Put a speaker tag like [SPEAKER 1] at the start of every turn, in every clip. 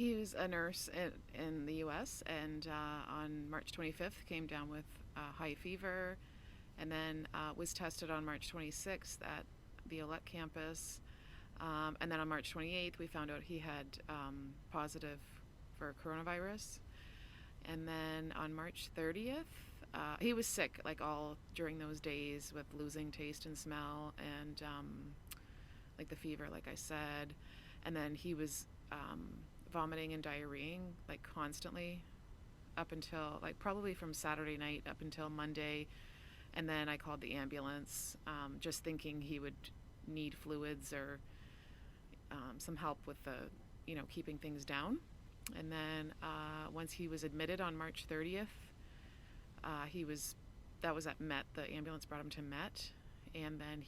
[SPEAKER 1] He was a nurse in the U.S. and on March 25th came down with high fever, and then was tested on March 26th at the Olette campus. And then on March 28th, we found out he had positive for coronavirus. And then on March 30th, he was sick like all during those days with losing taste and smell and like the fever, like I said. And then he was vomiting and diarrheaing like constantly up until like probably from Saturday night up until Monday. And then I called the ambulance, just thinking he would need fluids or some help with the, keeping things down. And then once he was admitted on March 30th, that was at Met. The ambulance brought him to Met, and then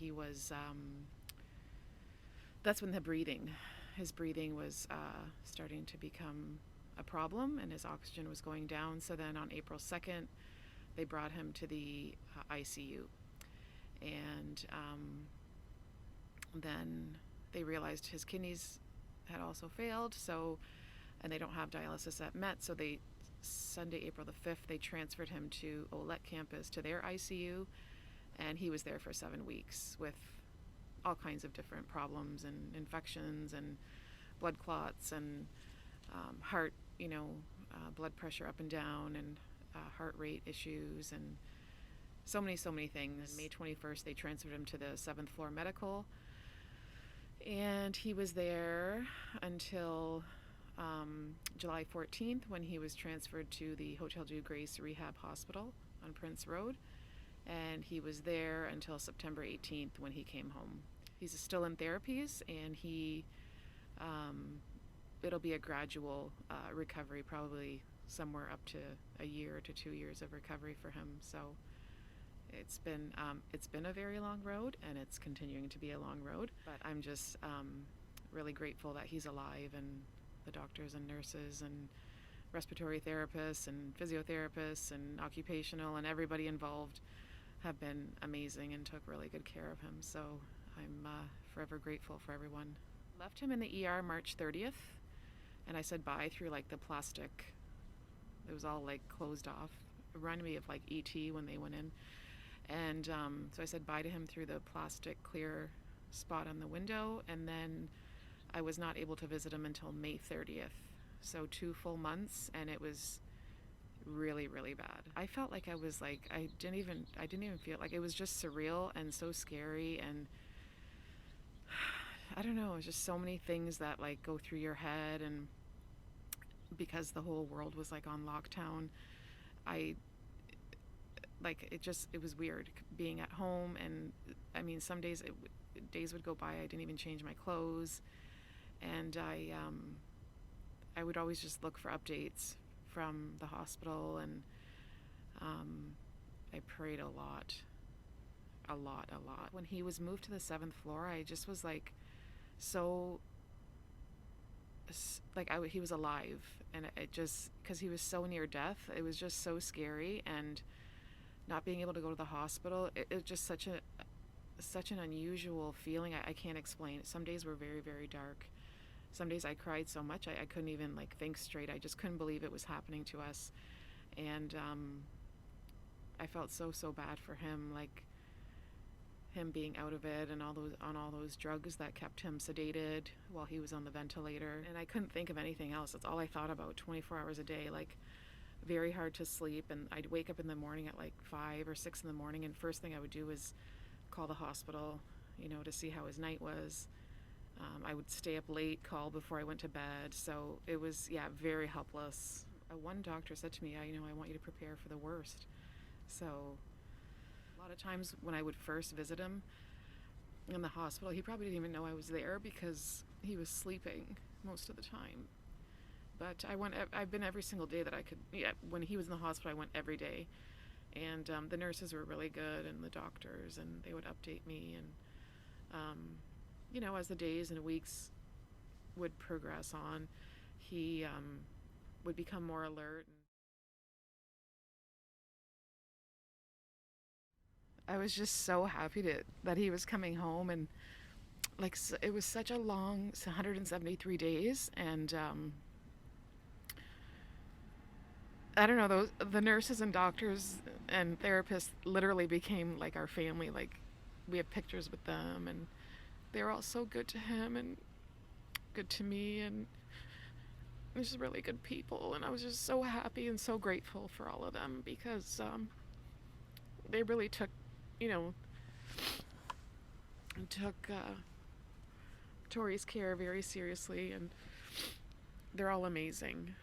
[SPEAKER 1] that's when his breathing was starting to become a problem, and his oxygen was going down. So then on April 2nd, they brought him to the ICU, and then they realized his kidneys had also failed. So, and they don't have dialysis at Met, so Sunday, April the 5th, they transferred him to Olette campus to their ICU, and he was there for 7 weeks with all kinds of different problems and infections and blood clots and heart, blood pressure up and down and heart rate issues and so many things. And May 21st, they transferred him to the 7th floor medical, and he was there until July 14th, when he was transferred to the Hotel Dieu Grace Rehab Hospital on Prince Road, and he was there until September 18th when he came home. He's still in therapies, and it'll be a gradual recovery, probably somewhere up to a year to 2 years of recovery for him. So it's been a very long road, and it's continuing to be a long road, but I'm just really grateful that he's alive, and the doctors and nurses and respiratory therapists and physiotherapists and occupational and everybody involved have been amazing and took really good care of him. So I'm forever grateful for everyone. Left him in the ER March 30th, and I said bye through like the plastic. It was all like closed off. It reminded me of like E.T. when they went in. And so I said bye to him through the plastic clear spot on the window, and then I was not able to visit him until May 30th. So 2 full months, and it was really, really bad. I felt like I was like, I didn't even feel like, it was just surreal and so scary, and I don't know, it was just so many things that like go through your head, and because the whole world was like on lockdown, it was weird being at home. And I mean, some days days would go by, I didn't even change my clothes, and I would always just look for updates from the hospital, and I prayed a lot. When he was moved to the 7th floor, I just was like, so, like he was alive, and it just, because he was so near death, it was just so scary, and not being able to go to the hospital, it was just such an unusual feeling. I can't explain it. Some days were very, very dark. Some days I cried so much I couldn't even like think straight. I just couldn't believe it was happening to us, and I felt so bad for him, like him being out of it and on all those drugs that kept him sedated while he was on the ventilator. And I couldn't think of anything else. That's all I thought about 24 hours a day, like very hard to sleep. And I'd wake up in the morning at like 5 or 6 in the morning, and first thing I would do was call the hospital, to see how his night was. I would stay up late, call before I went to bed. So it was, very helpless. One doctor said to me, I want you to prepare for the worst. So a lot of times when I would first visit him in the hospital, he probably didn't even know I was there because he was sleeping most of the time. But I've been every single day that I could. When he was in the hospital, I went every day. And the nurses were really good, and the doctors, and they would update me. And, as the days and weeks would progress on, he would become more alert. I was just so happy that he was coming home, and like it was such a long 173 days, and I don't know, those the nurses and doctors and therapists literally became like our family. Like we have pictures with them, and they were all so good to him and good to me, and they're just really good people. And I was just so happy and so grateful for all of them because they really took, you know, took Tori's care very seriously, and they're all amazing.